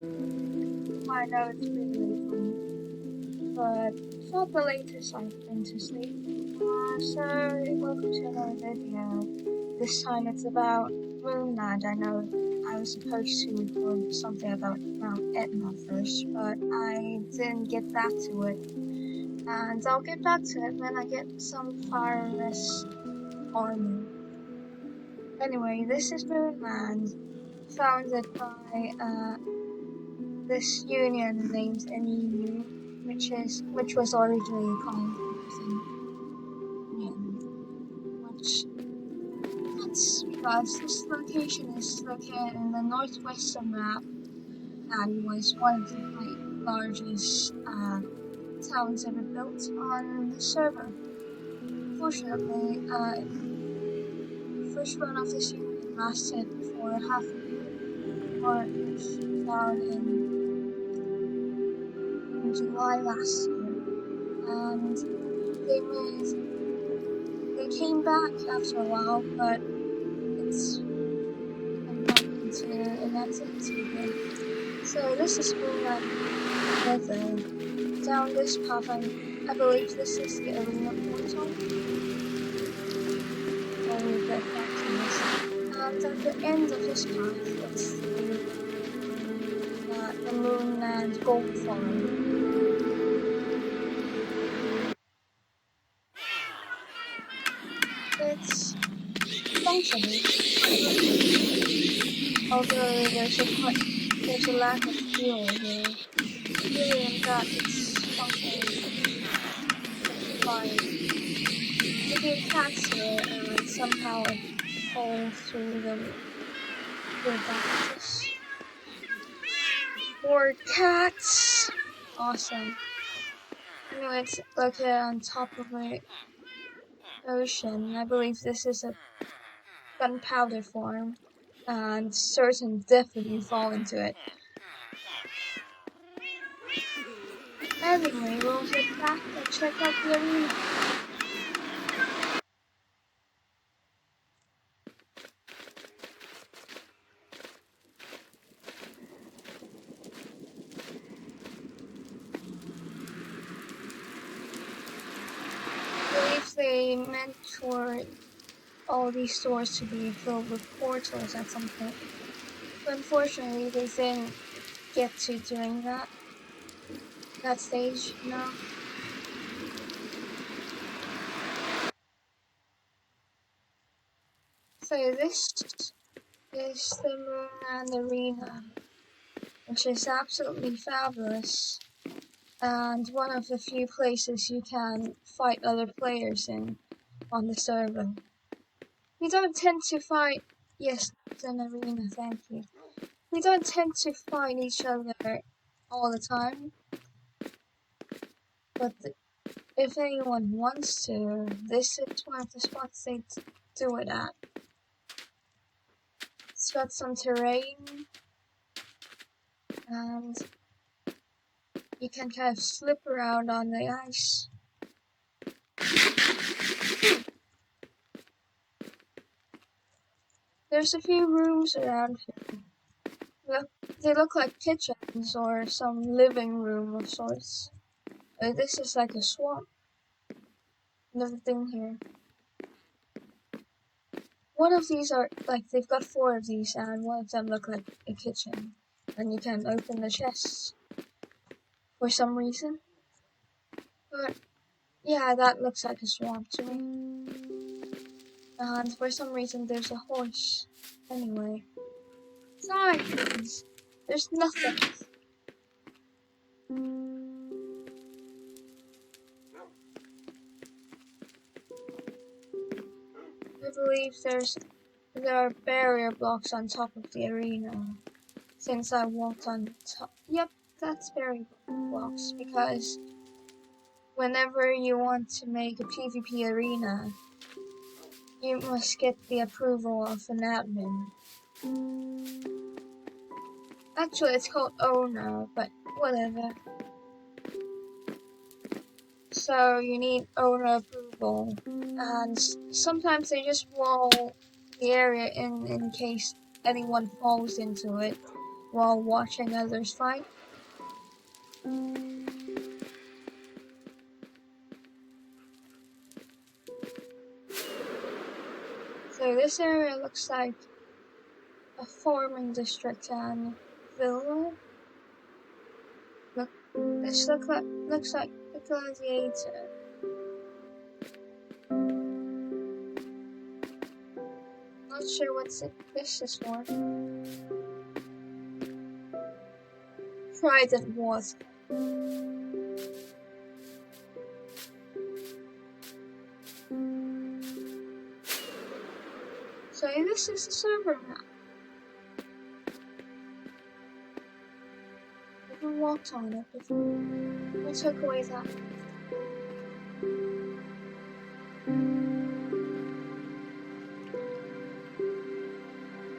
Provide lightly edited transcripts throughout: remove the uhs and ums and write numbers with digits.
I know it's pretty late for me, but thought the latest thing to sleep. So welcome to another video. This time it's about Moonland. I know I was supposed to record something about Mount Etna first, but I didn't get back to it. And I'll get back to it when I get some fireless army. Anyway, this is Moonland, founded by this union named NEU, which was originally called Union, which that's because this location is located in the northwestern map and was one of the largest towns ever built on the server. Fortunately, the first run of this union lasted for half a year, or it was down in July last year, and they came back after a while, but it's come back into inactivity again. So this is Moonland Mall. Down this path, I believe this is the arena portal. So we'll get back to this. And at the end of this path, it's the Moonland Gold Farm. It's functioning, although there's a lack of fuel here. Feeling that it's functioning fine. Maybe a cat's here and somehow it falls through the boxes. More cats! Awesome. Anyway, it's located on top of the ocean. I believe this is a gunpowder farm, and certain definitely fall into it. Anyway, we'll head back and check out the arena. I believe they meant for all these doors to be filled with portals at some point. But unfortunately, they didn't get to doing that stage, no. So this is the Moonland Arena, which is absolutely fabulous, and one of the few places you can fight other players in on the server. We don't tend to fight, yes, it's an arena, thank you. We don't tend to fight each other all the time, but if anyone wants to, this is one of the spots they do it at. It's got some terrain, and you can kind of slip around on the ice. There's a few rooms around here. They look like kitchens or some living room of sorts. This is like a swamp. Never been here. One of these are, like, they've got 4 of these, and one of them look like a kitchen. And you can open the chests for some reason. But, yeah, that looks like a swamp to me. And for some reason, there's a horse. Anyway. Signs! There's nothing. I believe there are barrier blocks on top of the arena. Since I walked on top. Yep, that's barrier blocks, because whenever you want to make a PvP arena, you must get the approval of an admin. Actually, it's called owner, but whatever. So you need owner approval, and sometimes they just wall the area in case anyone falls into it. while watching others fight. So this area looks like a farming district and villa. Look, this looks like a gladiator. Not sure what's this is for. Tried it was. So this is the server map. Never walked on it before. We took away that.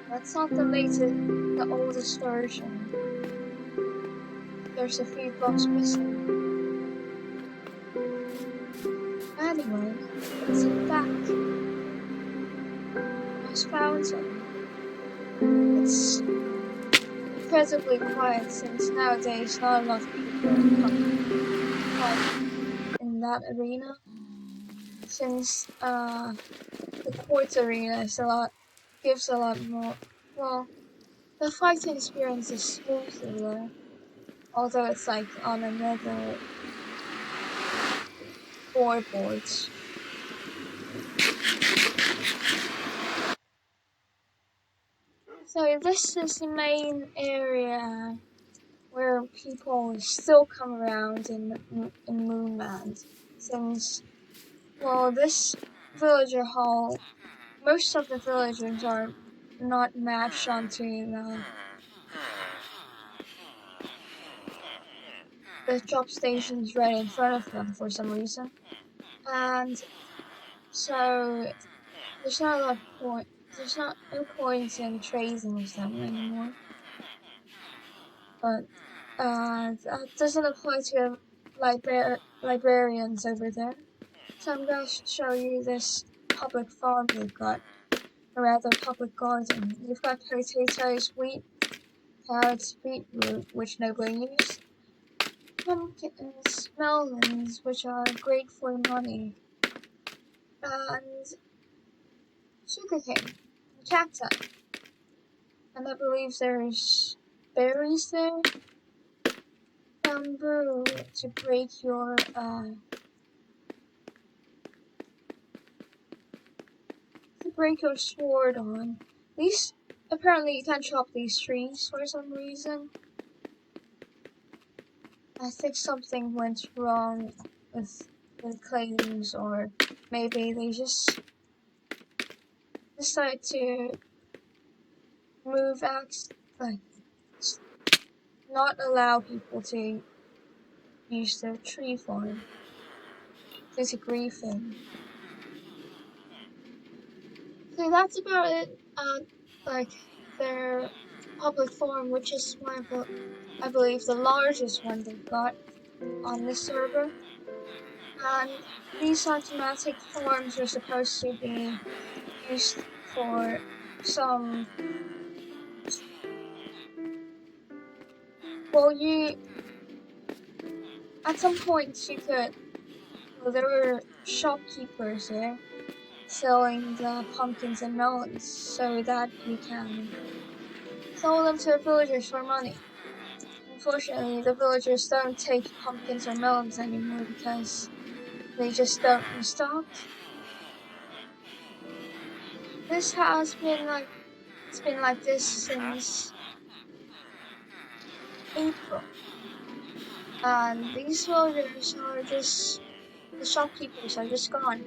That's not the latest, the oldest version. There's a few blocks missing. Anyway, let's head back. Nice fountain. It's incredibly quiet since nowadays not a lot of people come in that arena. Since the court arena is gives a lot more. Well, the fighting experience is smoother there, although it's like on another 4 boards. So this is the main area where people still come around in Moonland, since, well, this villager hall, most of the villagers are not matched onto the job stations right in front of them for some reason, and so there's not a lot of point. There's not no point in trading with them anymore. But that doesn't apply to librarians over there. So I'm going to show you this public farm they've got, or rather public garden. They've got potatoes, wheat, carrots, beetroot, which nobody uses, pumpkins, melons, which are great for money, and sugarcane, cacti, and I believe there's berries there. Bamboo to break your sword on. These apparently you can't chop these trees for some reason. I think something went wrong with claims, or maybe they just decide to move acts, like not allow people to use their tree farm due to griefing. So that's about it. Like their public forum, which is one of I believe the largest one they've got on this server. And these automatic forms are supposed to be used for some. Well, at some point you could. Well, there were shopkeepers there selling the pumpkins and melons so that you can sell them to the villagers for money. Unfortunately, the villagers don't take pumpkins or melons anymore because they just don't restock. This has been like this since April. And these villagers are just, the shopkeepers are just gone,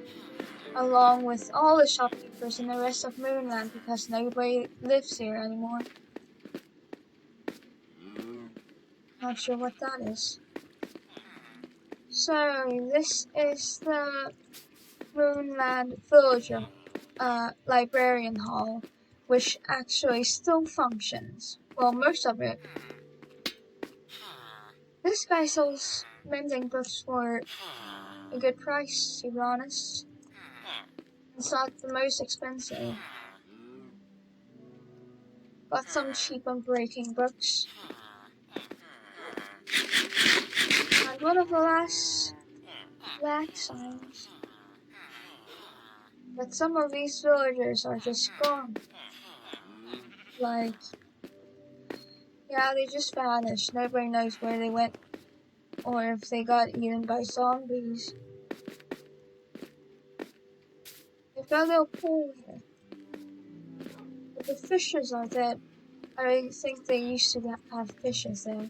along with all the shopkeepers in the rest of Moonland because nobody lives here anymore. Not sure what that is. So this is the Moonland Villager Librarian Hall, which actually still functions. Well, most of it. This guy sells mending books for a good price, to be honest. It's not the most expensive. Got some cheap and breaking books. And one of the last black signs. But some of these villagers are just gone. Like, yeah, they just vanished. Nobody knows where they went. Or if they got eaten by zombies. They've got a little pool here. But the fishes are dead. I think they used to have fishes there.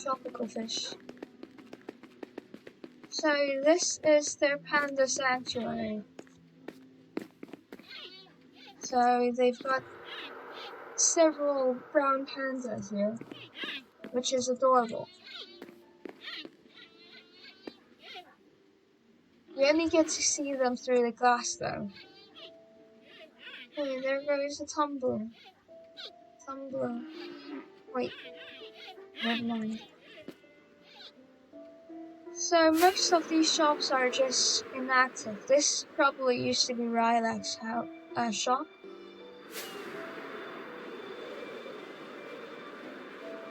Tropical fish. So this is their panda sanctuary. So they've got several brown pandas here, which is adorable. You only get to see them through the glass though. Hey, there goes a tumbler. Tumbler. Wait, never mind. So most of these shops are just inactive. This probably used to be Rylak's shop.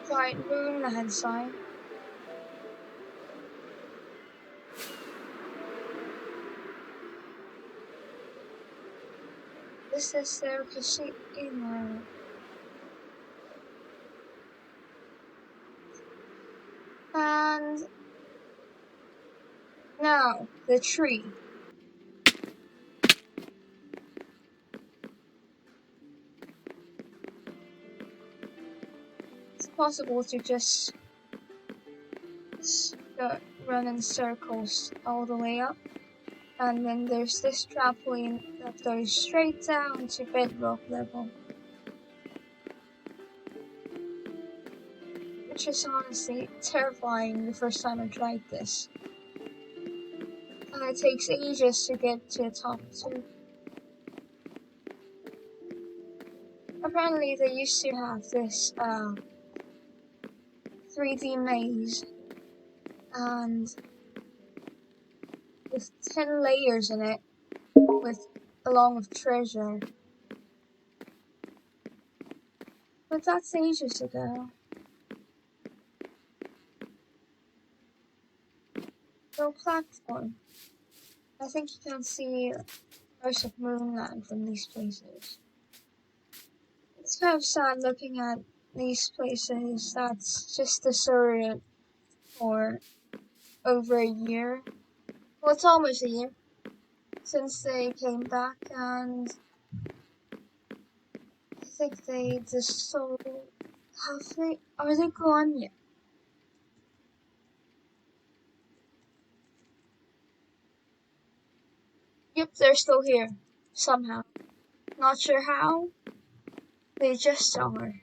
Giant Moonland sign. This is their casino. And now, the tree. It's possible to just run in circles all the way up. And then there's this trampoline that goes straight down to bedrock level. Which is honestly terrifying the first time I tried this. And it takes ages to get to the top too. Apparently they used to have this 3D maze and with 10 layers in it along with treasure. But that's ages ago. No platform. I think you can see most of Moonland from these places. It's kind of sad looking at these places that's just deserted for over a year. Well, it's almost a year since they came back, and I think they just sold. Are they gone yet? Yep, they're still here. Somehow. Not sure how. They just are.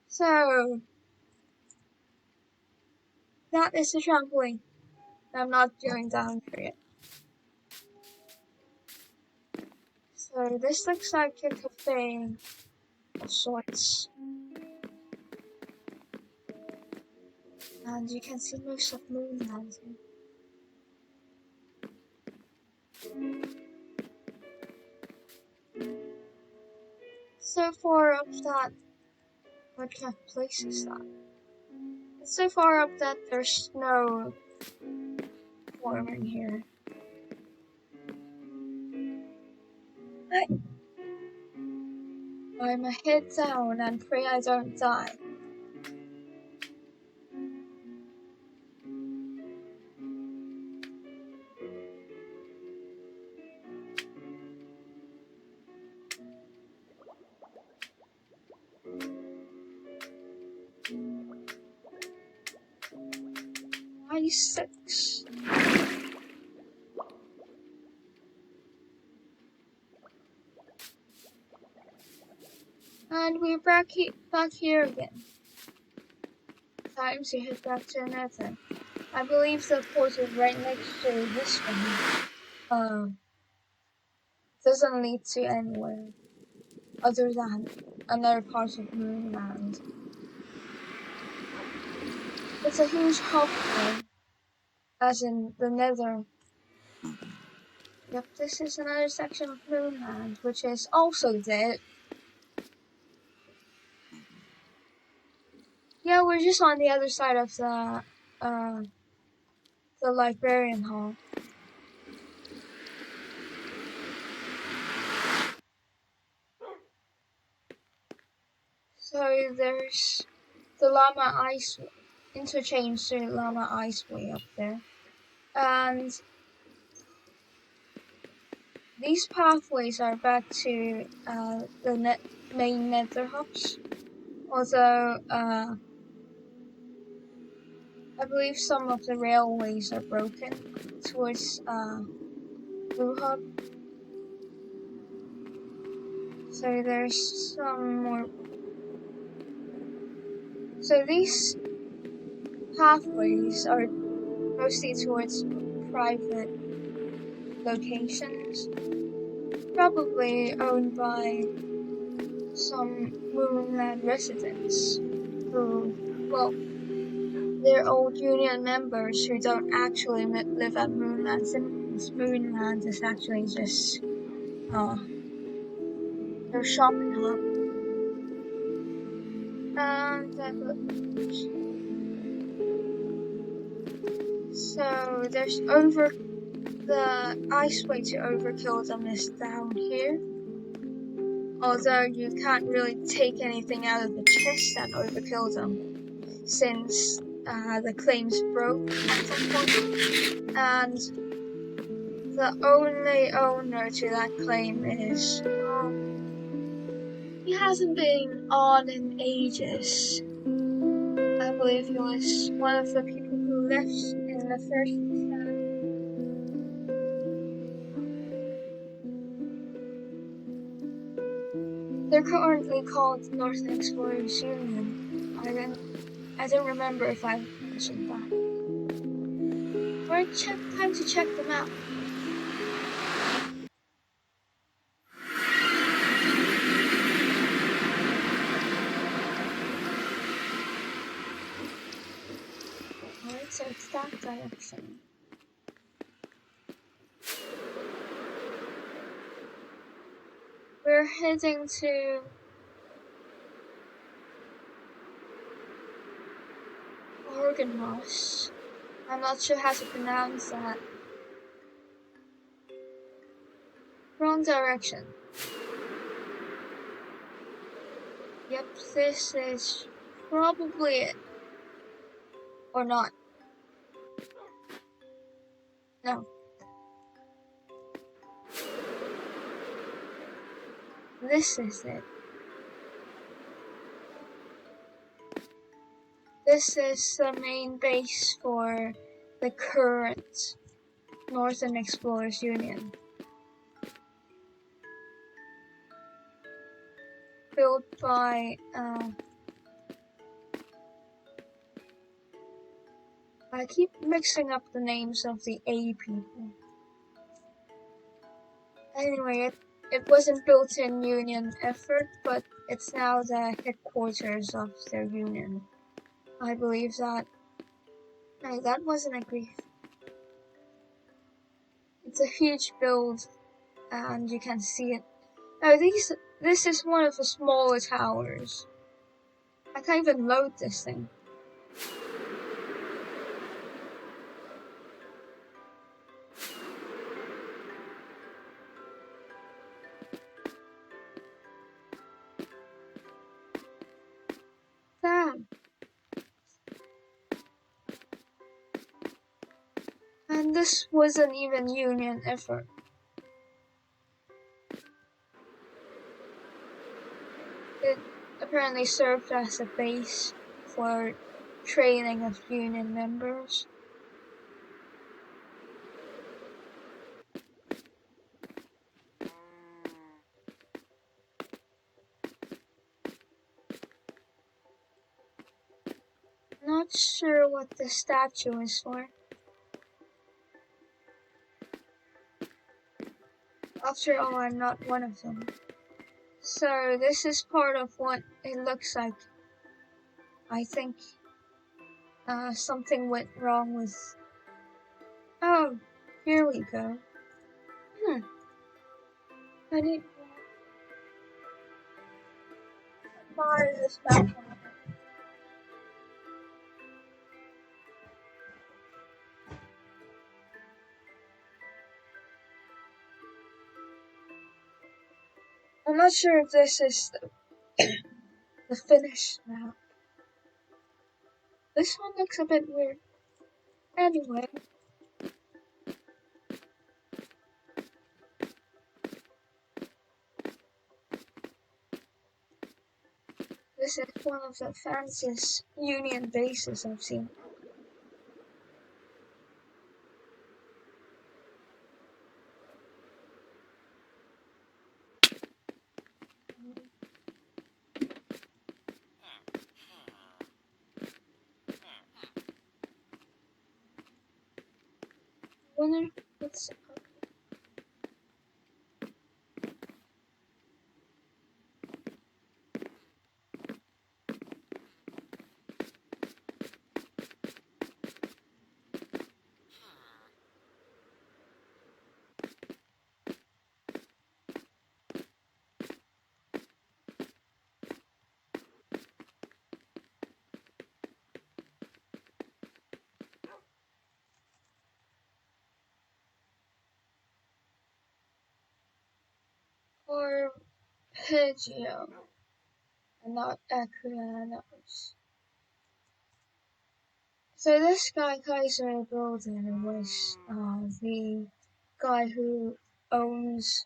So, that is the trampoline. I'm not going down there yet. So, this looks like a cafe of sorts. And you can see most of Moonland here. So far up that... What kind of place is that? It's so far up that there's no forming here. I'ma head down and pray I don't die. Why 6? And we're back here again. Time to head back to Nether. I believe the portal right next to this one doesn't lead to anywhere other than another part of Moonland. It's a huge hub though, as in the Nether. Yep, this is another section of Moonland, which is also dead. Yeah, we're just on the other side of the librarian hall. So there's the Llama Ice interchange to Llama Iceway up there, and these pathways are back to the main nether hubs. Although I believe some of the railways are broken towards Blue Hub. So there's some more. So these pathways are mostly towards private locations, probably owned by some Moonland residents who, well, they're old union members who don't actually live at Moonland, since Moonland is actually just their shopping hub. And so there's the iceway to overkill them is down here. Although you can't really take anything out of the chest that overkill them, since the claims broke at some point, and the only owner to that claim is, he hasn't been on in ages. I believe he was one of the people who left in the first stand. They're currently called Northern Explorers Union. I don't remember if I mentioned that. Time to check them out. Alright, so it's that direction. We're heading to Organmoss. I'm not sure how to pronounce that. Wrong direction. Yep, this is probably it. Or not. No. This is it. This is the main base for the current Northern Explorers Union. Built by I keep mixing up the names of the A people. Anyway, it wasn't built in Union effort, but it's now the headquarters of their union. I believe that. No, that wasn't a grief. It's a huge build, and you can see it. No, this is one of the smaller towers. I can't even load this thing. Damn. And this wasn't even Union effort. It apparently served as a base for training of Union members. Not sure what the statue is for. After all, I'm not one of them. So this is part of what it looks like. I think something went wrong with... Oh, here we go. I need to buy this back. I'm not sure if this is the finished map. This one looks a bit weird. Anyway. This is one of the fanciest Union bases I've seen. Wonder what's arpeggio and not Equinos. So this guy Kaiser Builder was the guy who owns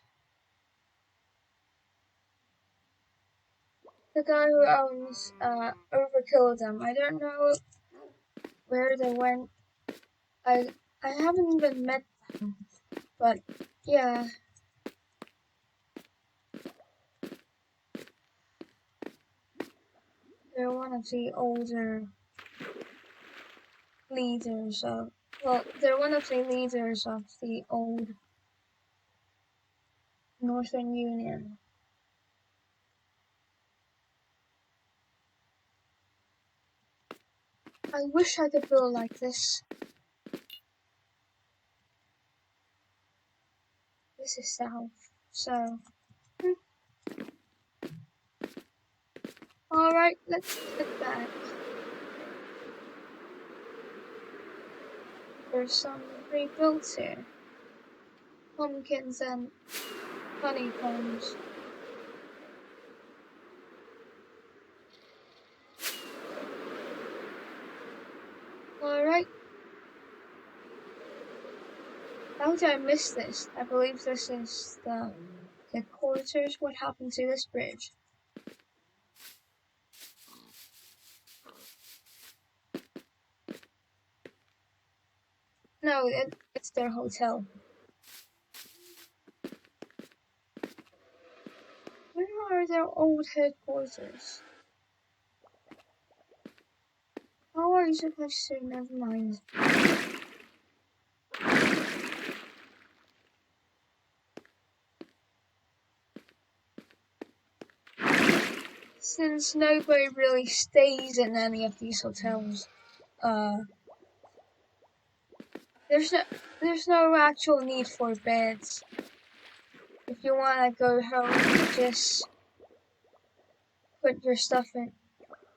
Overkill them. I don't know where they went. I haven't even met them, but yeah. They're one of the older leaders of, they're one of the leaders of the old Northern Union. I wish I could build like this. This is south, so. Alright, let's get back. There's some rebuilds here. Pumpkins and honeycombs. Alright. How did I miss this? I believe this is the headquarters. What happened to this bridge? No, it's their hotel. Where are their old headquarters? How are you supposed to? Never mind. Since nobody really stays in any of these hotels, there's no actual need for beds. If you wanna go home, you just put your stuff in.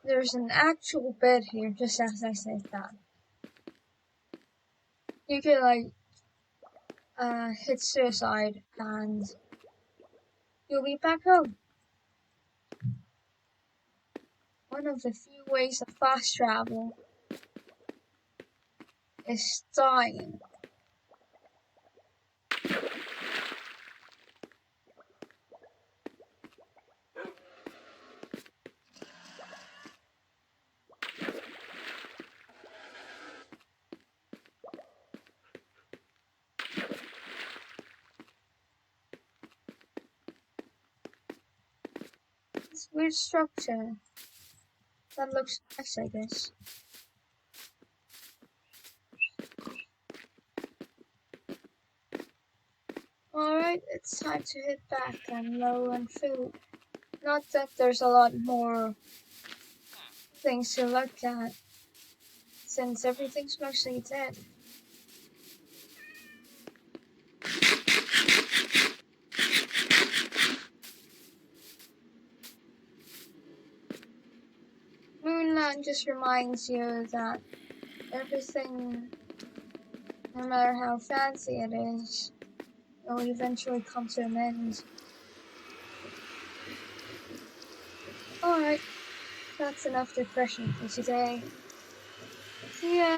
There's an actual bed here, just as I said that. You can hit suicide and you'll be back home. One of the few ways of fast travel is dying. This weird structure. That looks nice, I guess. Alright, it's time to hit back. I'm low on food. Not that there's a lot more things to look at, since everything's mostly dead. Moonland just reminds you that everything, no matter how fancy it is, will eventually come to an end. Alright, that's enough depression for today. See ya!